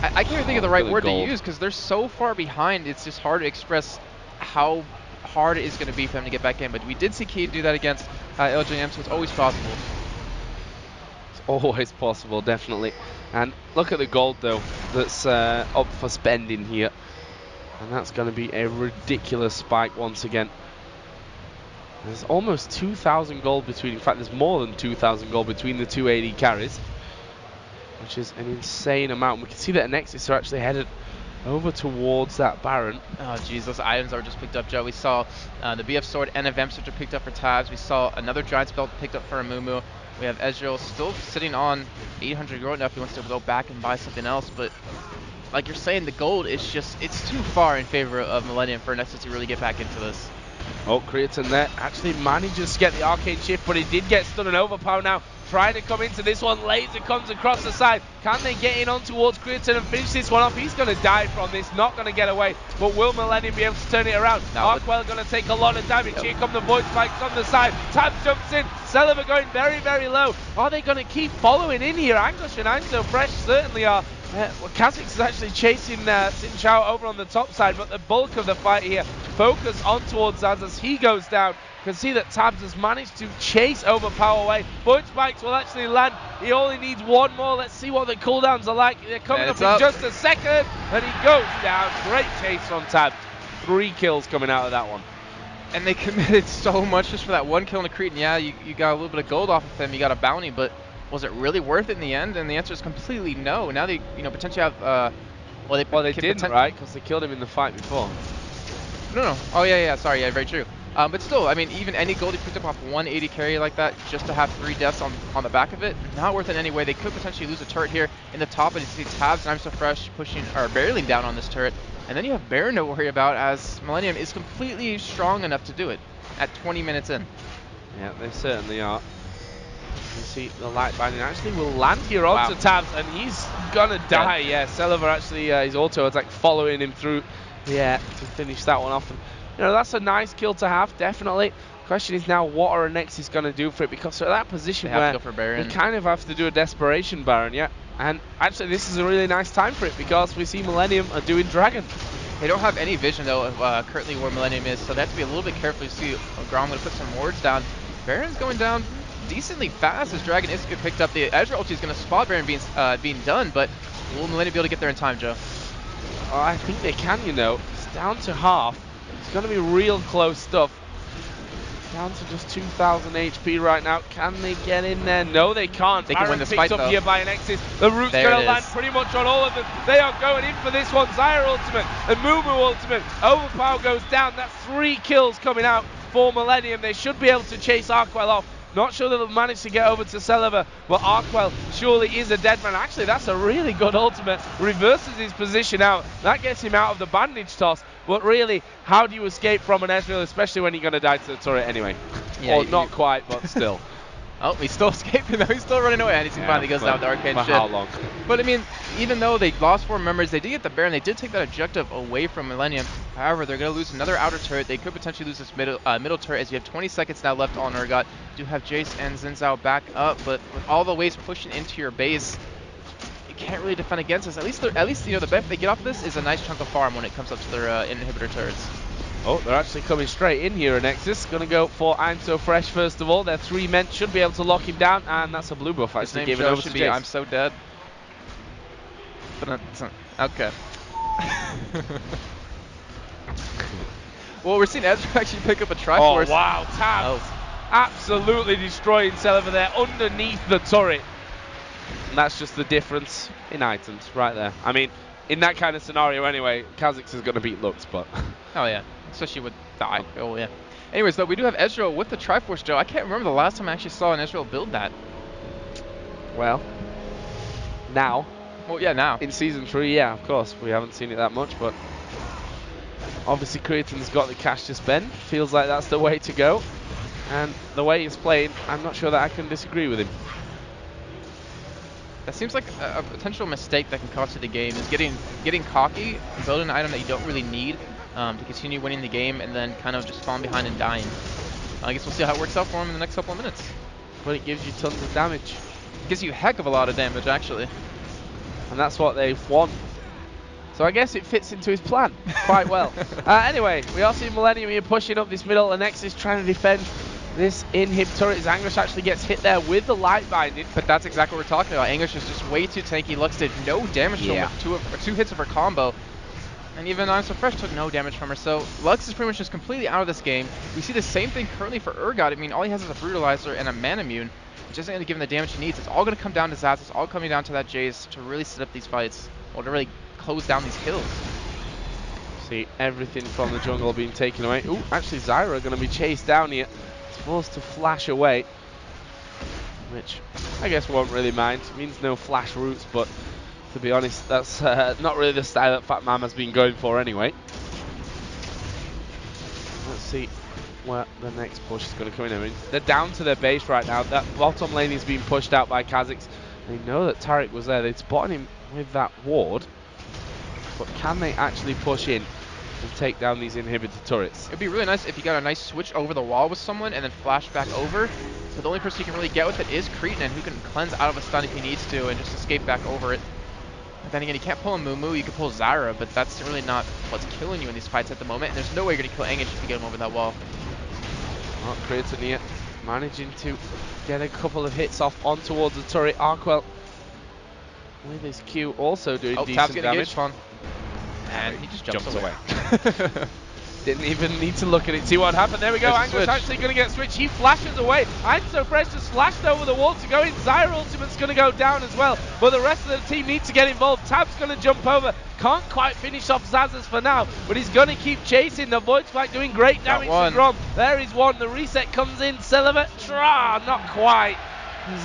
I can't even think of the right word to use because they're so far behind. It's just hard to express how hard it is going to be for them to get back in. But we did see Key do that against LJM, so it's always possible. It's always possible, definitely. And look at the gold though that's up for spending here, and that's going to be a ridiculous spike once again. There's almost 2,000 gold between, in fact there's more than 2,000 gold between the two AD carries, which is an insane amount. We can see that Anexis are actually headed over towards that Baron. Oh, geez, those items that were just picked up, Joe. We saw the BF Sword and a Vamp Switcher picked up for Tabs. We saw another Giant's Belt picked up for Amumu. We have Ezreal still sitting on 800 gold now if he wants to go back and buy something else. But like you're saying, the gold is just, it's too far in favor of Millenium for Anexis to really get back into this. Oh, Creaton there actually manages to get the Arcane Shift, but he did get stunned and overpower now. Trying to come into this one. Laser comes across the side. Can they get in on towards Creaton and finish this one off? He's going to die from this, not going to get away. But will Millenium be able to turn it around? Arkwell going to take a lot of damage. Here come the Void Spikes on the side. Tab jumps in. Celeber going very, very low. Are they going to keep following in here? Angush and I'm So Fresh certainly are. Kha'Zix is actually chasing Xin Zhao over on the top side, but the bulk of the fight here focus on towards Zaz as he goes down. You can see that Tabs has managed to chase Overpower away. Void Spikes will actually land. He only needs one more. Let's see what the cooldowns are like. They're coming up in just a second, and he goes down. Great chase from Tabs. 3 kills coming out of that one. And they committed so much just for that one kill in the Cretan. Yeah, you got a little bit of gold off of him. You got a bounty, but was it really worth it in the end? And the answer is completely no. Now they, potentially have. Well, they didn't, right? Because they killed him in the fight before. No. Oh yeah. Sorry, yeah, very true. But still, I mean, even any gold he picked up off 180 carry like that, just to have 3 deaths on the back of it, not worth it in any way. They could potentially lose a turret here in the top, and you see Tabs and I'm So Fresh pushing or barreling down on this turret, and then you have Baron to worry about as Millenium is completely strong enough to do it at 20 minutes in. Yeah, they certainly are. You see the light binding actually will land here onto Tabs, and he's gonna die. Yeah, Celeber actually his auto attack following him through. Yeah, to finish that one off. And, that's a nice kill to have, definitely. Question is now, what are Anexis going to do for it? Because they're at that position where they kind of have to do a desperation Baron, yeah. And actually, this is a really nice time for it because we see Millenium are doing Dragon. They don't have any vision, though, of currently where Millenium is, so they have to be a little bit careful. You see Grom going to put some wards down. Baron's going down decently fast as Dragon is picked up. The Ezreal ulti is going to spot Baron being done, but will Millenium be able to get there in time, Joe? Oh, I think they can, It's down to half. It's going to be real close stuff. Down to just 2,000 HP right now. Can they get in there? No, they can't. They can win this fight, though. Here by Anexis. The root's going to land pretty much on all of them. They are going in for this one. Zyra ultimate and Mumu ultimate. Overpower goes down. That's 3 kills coming out for Millenium. They should be able to chase Arkwell off. Not sure that they'll manage to get over to Celeber, but Arkwell surely is a dead man. Actually, that's a really good ultimate. Reverses his position out. That gets him out of the bandage toss. But really, how do you escape from an Ezreal, especially when you're going to die to the turret anyway? Yeah, or not quite, but still. Oh, he's still escaping though. He's still running away, and he finally goes down with the Arcane Shift. How long? But I mean, even though they lost 4 members, they did get the Baron. They did take that objective away from Millenium. However, they're going to lose another outer turret. They could potentially lose this middle turret as you have 20 seconds now left on Urgot. You do have Jace and Xin Zhao back up, but with all the waves pushing into your base, you can't really defend against this. At least the benefit they get off of this is a nice chunk of farm when it comes up to their inhibitor turrets. Oh, they're actually coming straight in here, Anexis. Going to go for I'm So Fresh first of all. Their 3 men should be able to lock him down, and that's a blue buff actually given over to Jace. I'm So Dead. But okay. Well, we're seeing Ezra actually pick up a Triforce. Oh, wow. Tabs absolutely destroying Celeber there underneath the turret. And that's just the difference in items right there. I mean, in that kind of scenario anyway, Kha'Zix is going to beat Lux, but... Oh, yeah. Especially with die. Oh, yeah. Anyways, though, we do have Ezreal with the Triforce, Joe. I can't remember the last time I actually saw an Ezreal build that. Well, now. Well, yeah, now. In Season 3, yeah, of course. We haven't seen it that much, but... Obviously, Creaton's got the cash to spend. Feels like that's the way to go. And the way he's playing, I'm not sure that I can disagree with him. That seems like a potential mistake that can cost you the game, is getting cocky, building an item that you don't really need to continue winning the game, and then kind of just falling behind and dying. I guess we'll see how it works out for him in the next couple of minutes. But it gives you tons of damage. It gives you a heck of a lot of damage, actually. And that's what they've won. So I guess it fits into his plan quite well. Anyway, we are seeing Millenium here pushing up this middle, and Anexis trying to defend this inhib turret. Anguish actually gets hit there with the light binding. But that's exactly what we're talking about. Anguish is just way too tanky. Lux did no damage to him with 2 hits of her combo. And even I'm So Fresh took no damage from her. So Lux is pretty much just completely out of this game. We see the same thing currently for Urgot. I mean, all he has is a Brutalizer and a Manamune, which isn't going to give him the damage he needs. It's all going to come down to Zaz. It's all coming down to that Jace to really set up these fights, or to really close down these kills. See everything from the jungle being taken away. Ooh, actually Zyra going to be chased down here. It's forced to flash away, which I guess won't really mind. It means no flash routes, but to be honest, that's not really the style that Fat Mam has been going for anyway. Let's see where the next push is going to come in. I mean, they're down to their base right now. That bottom lane is being pushed out by Kha'Zix. They know that Tariq was there. They'd spotted him with that ward. But can they actually push in and take down these inhibitor turrets? It'd be really nice if you got a nice switch over the wall with someone and then flash back over. So the only person you can really get with it is Cretan, who can cleanse out of a stun if he needs to and just escape back over it. But then again, you can't pull a Mumu, you can pull Zyra, but that's really not what's killing you in these fights at the moment. And there's no way you're going to kill Anexis if you get him over that wall. Well, Cretan here managing to get a couple of hits off on towards the turret. Arkwell with his Q also doing decent damage. Fun. And he just jumps away. Didn't even need to look at it, see what happened. There we go, Angus actually going to get switched. He flashes away. I'm So Fresh just flashed over the wall to go in. Zyra ultimate's going to go down as well. But the rest of the team need to get involved. Tab's going to jump over. Can't quite finish off Zazas for now, but he's going to keep chasing. The Void Spike doing great damage to Grom. There is one. The reset comes in. Celebrate. Not quite.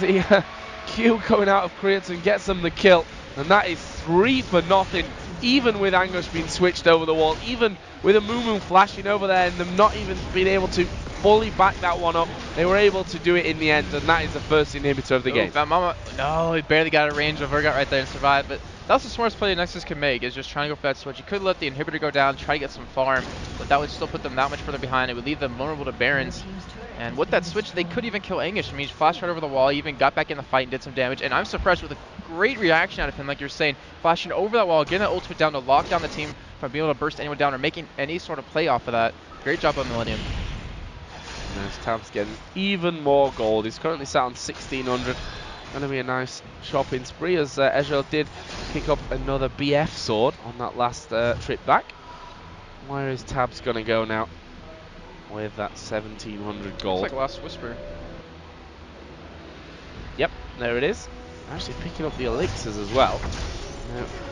The Q coming out of Cretan gets them the kill. And that is 3-0. Even with Angus being switched over the wall, even with a Mumu flashing over there and them not even being able to fully back that one up, they were able to do it in the end, and that is the first inhibitor of the game. Fat Mama, no, he barely got a range of Urgot right there and survived, but that's the smartest play Anexis can make, is just trying to go for that switch. You could let the inhibitor go down, try to get some farm, but that would still put them that much further behind. It would leave them vulnerable to Barons. And with that switch, they could even kill Angus. I mean, he flashed right over the wall, even got back in the fight and did some damage. And I'm surprised with a great reaction out of him, like you're saying, flashing over that wall, getting that ultimate down to lock down the team from being able to burst anyone down or making any sort of play off of that. Great job on Millenium. Nice. Tab's getting even more gold. He's currently sat on 1,600. Going to be a nice shopping spree, as Ezreal did pick up another BF sword on that last trip back. Where is Tab's going to go now with that 1,700 gold? Looks like Last Whisper. Yep, there it is. Actually picking up the elixirs as well.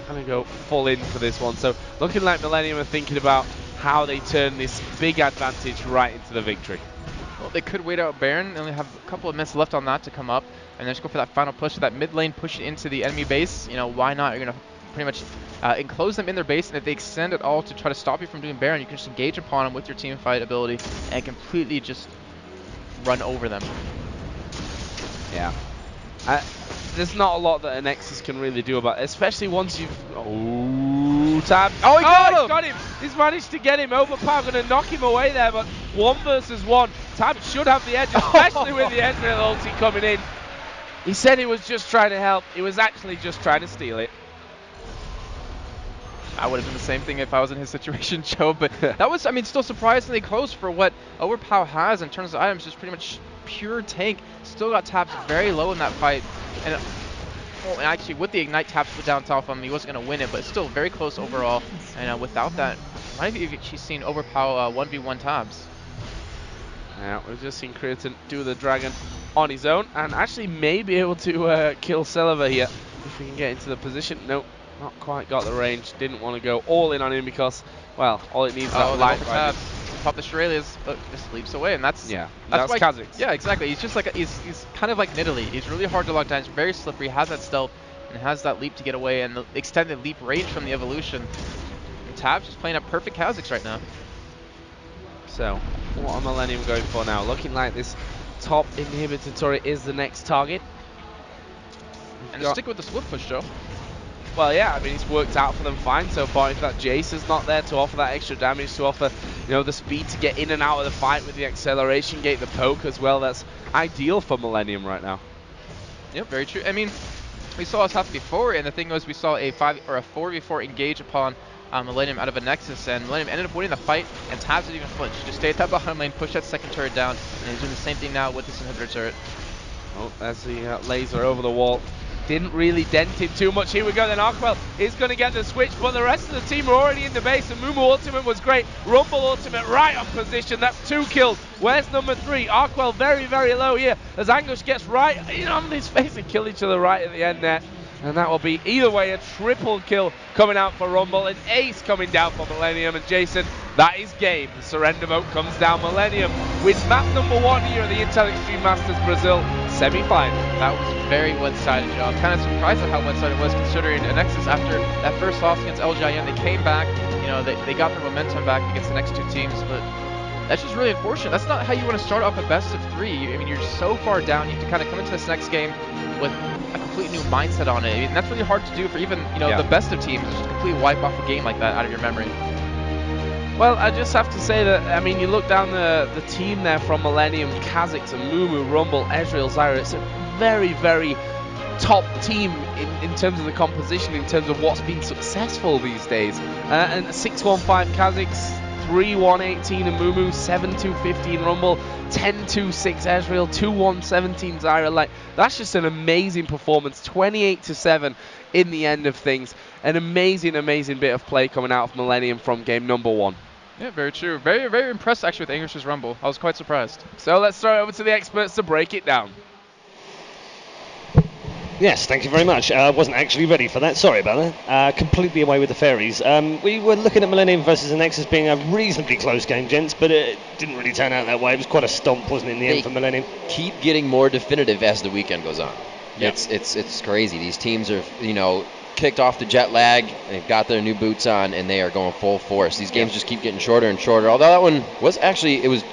Going to go full in for this one. So looking like Millenium are thinking about how they turn this big advantage right into the victory. Well, they could wait out Baron. They only have a couple of minutes left on that to come up. And then just go for that final push, that mid lane, push it into the enemy base. You know, why not? You're going to pretty much enclose them in their base, and if they extend at all to try to stop you from doing Baron, you can just engage upon them with your team fight ability and completely just run over them. Yeah. There's not a lot that Anexis can really do about it, especially once you've... Oh, Tab. Oh, he got him. He's managed to get him. Overpower going to knock him away there, but 1 versus 1. Tab should have the edge, especially with the Ezreal ulti coming in. He said he was just trying to help. He was actually just trying to steal it. I would have done the same thing if I was in his situation, Joe, but that was, I mean, still surprisingly close for what Overpower has in terms of items. Just pretty much pure tank. Still got taps very low in that fight. And well, actually, with the Ignite taps put down top of him, he wasn't going to win it, but still very close overall. And without that, might have actually seen Overpower 1v1 tabs. Yeah, we've just seen Cretan do the dragon on his own and actually may be able to kill Celeber here if he can get into the position. Nope, not quite got the range. Didn't want to go all in on him because, well, all it needs is that light right. Pop the Shurelya's, but just leaps away, and that's that's Kha'Zix. Yeah, exactly. He's just like he's kind of like Nidalee. He's really hard to lock down. He's very slippery. Has that stealth and has that leap to get away and the extended leap range from the evolution. And Tab's just playing a perfect Kha'Zix right now. So, what are Millenium going for now? Looking like this top inhibitor turret is the next target. And stick with the split push, Joe. Well, yeah, I mean, it's worked out for them fine so far. If that Jace is not there to offer that extra damage, to offer, you know, the speed to get in and out of the fight with the acceleration gate, the poke as well, that's ideal for Millenium right now. Yep, very true. I mean, we saw us happen before, and the thing was we saw a 4v4 engage upon Millenium out of Anexis, and Millenium ended up winning the fight, and Tabs didn't even flinch. He just stayed at that bottom lane, pushed that second turret down, and he's doing the same thing now with this inhibitor turret. Oh, there's the laser over the wall. Didn't really dent him too much. Here we go, then Arkwell is going to get the switch, but the rest of the team are already in the base. The Mumu ultimate was great. Rumble ultimate right on position. That's 2 kills. Where's number 3? Arkwell very, very low here as Angus gets right in on his face and kill each other right at the end there. And that will be, either way, a triple kill coming out for Rumble, an ace coming down for Millenium. And Jason, that is game. The surrender vote comes down. Millenium with map number 1 here at the Intel Extreme Masters Brazil semi-final. That was a very one-sided job. Kind of surprised at how one-sided it was, considering Anexis, after that first loss against LGIM, they came back. You know, they got their momentum back against the next 2 teams, but that's just really unfortunate. That's not how you want to start off a best of 3. I mean, you're so far down. You have to kind of come into this next game with a complete new mindset on it. I mean, that's really hard to do for even, you know, the best of teams. Just completely wipe off a game like that out of your memory. Well, I just have to say that, I mean, you look down the team there from Millenium, Kha'Zix and Mumu, Rumble, Ezreal, Zyra. It's a very, very top team in terms of the composition, in terms of what's been successful these days. And 6-1-5 Kha'Zix, 3-1-18 and Mumu, 7-2-15 Rumble, 10-2-6 Ezreal, 2-1-17 Zyra. Like, that's just an amazing performance. 28-7 in the end of things. An amazing, amazing bit of play coming out of Millenium from game number 1. Yeah, very true. Very, very impressed actually with Anexis' Rumble. I was quite surprised. So let's throw it over to the experts to break it down. Yes, thank you very much. I wasn't actually ready for that. Sorry about that. Completely away with the fairies. We were looking at Millenium versus Anexis being a reasonably close game, gents, but it didn't really turn out that way. It was quite a stomp, wasn't it, in the end for Millenium? Keep getting more definitive as the weekend goes on. Yeah. It's crazy. These teams are, you know, kicked off the jet lag, they've got their new boots on, and they are going full force. These games just keep getting shorter and shorter, although that one was actually, it was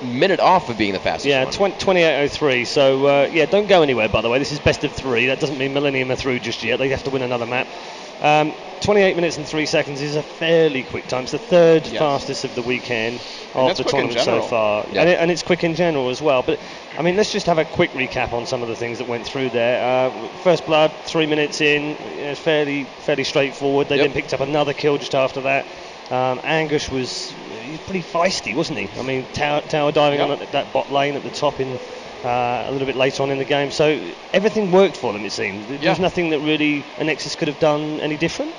minute off of being the fastest one. 28:03. So yeah, don't go anywhere. By the way, this is best of 3. That doesn't mean Millenium are through just yet. They have to win another map. 28 minutes and 3 seconds is a fairly quick time. It's the 3rd fastest of the weekend of the tournament so far, and it's quick in general as well. But I mean, let's just have a quick recap on some of the things that went through there. First blood, 3 minutes in, it's fairly straightforward. They then picked up another kill just after that. Anguish was pretty feisty, wasn't he? I mean, tower diving on that bot lane at the top in a little bit later on in the game. So everything worked for them, it seemed. There's nothing that really Anexis could have done any different.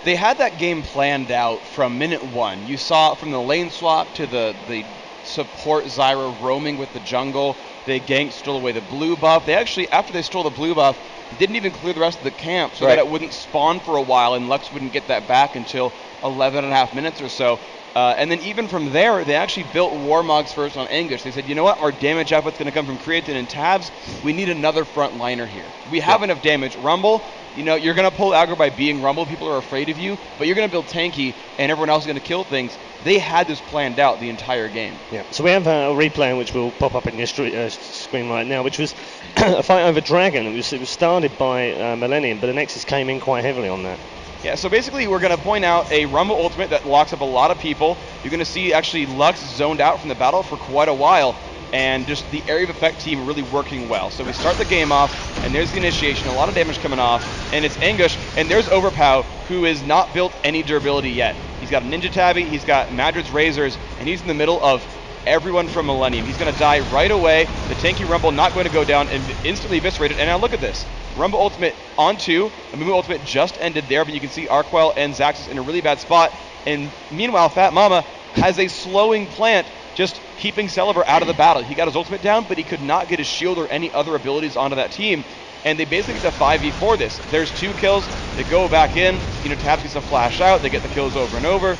They had that game planned out from minute 1. You saw it from the lane swap to the support Zyra roaming with the jungle. They ganked, stole away the blue buff. They actually, after they stole the blue buff, didn't even clear the rest of the camp so that it wouldn't spawn for a while and Lux wouldn't get that back until 11 and a half minutes or so. And then even from there, they actually built Warmogs first on Anguish. They said, you know what, our damage output's going to come from Creatine and Tabs. We need another front liner here. We have enough damage. Rumble, you know, you're going to pull aggro by being Rumble. People are afraid of you, but you're going to build tanky, and everyone else is going to kill things. They had this planned out the entire game. Yeah. So we have a replay which will pop up in your screen right now, which was a fight over Dragon. It was started by Millenium, but Anexis came in quite heavily on that. Yeah, so basically we're going to point out a Rumble ultimate that locks up a lot of people. You're going to see actually Lux zoned out from the battle for quite a while, and just the area of effect team really working well. So we start the game off, and there's the initiation, a lot of damage coming off, and it's Anguish, and there's Overpow, who has not built any durability yet. He's got a Ninja Tabby, he's got Madrid's Razors, and he's in the middle of everyone from Millenium. He's going to die right away. The tanky Rumble not going to go down and instantly eviscerated. And now look at this. Rumble ultimate on 2. The Mumu ultimate just ended there, but you can see Arkwell and Zaxxas in a really bad spot. And meanwhile, Fat Mama has a slowing plant just keeping Celeber out of the battle. He got his ultimate down, but he could not get his shield or any other abilities onto that team. And they basically get a 5v4 this. There's 2 kills. They go back in. You know, Tabs gets a flash out. They get the kills over and over.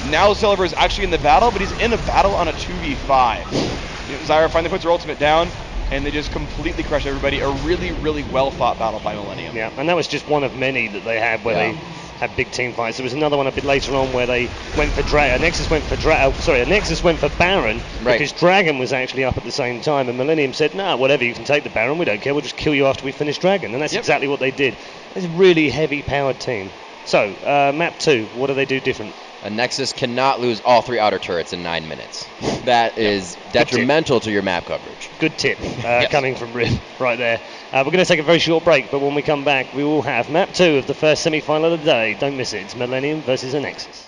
Now Celeber is actually in the battle, but he's in a battle on a 2v5. You know, Zyra finally puts her ultimate down, and they just completely crush everybody. A really, really well-fought battle by Millenium. Yeah, and that was just one of many that they had where they had big team fights. There was another one a bit later on where they went for Anexis went for Baron because Dragon was actually up at the same time, and Millenium said, nah, whatever, you can take the Baron, we don't care, we'll just kill you after we finish Dragon. And that's exactly what they did. It's a really heavy-powered team. So, map 2, what do they do different? Anexis cannot lose all 3 outer turrets in 9 minutes. That is detrimental to your map coverage. Good tip coming from Rip right there. We're going to take a very short break, but when we come back, we will have map 2 of the first semi-final of the day. Don't miss it. It's Millenium versus Anexis.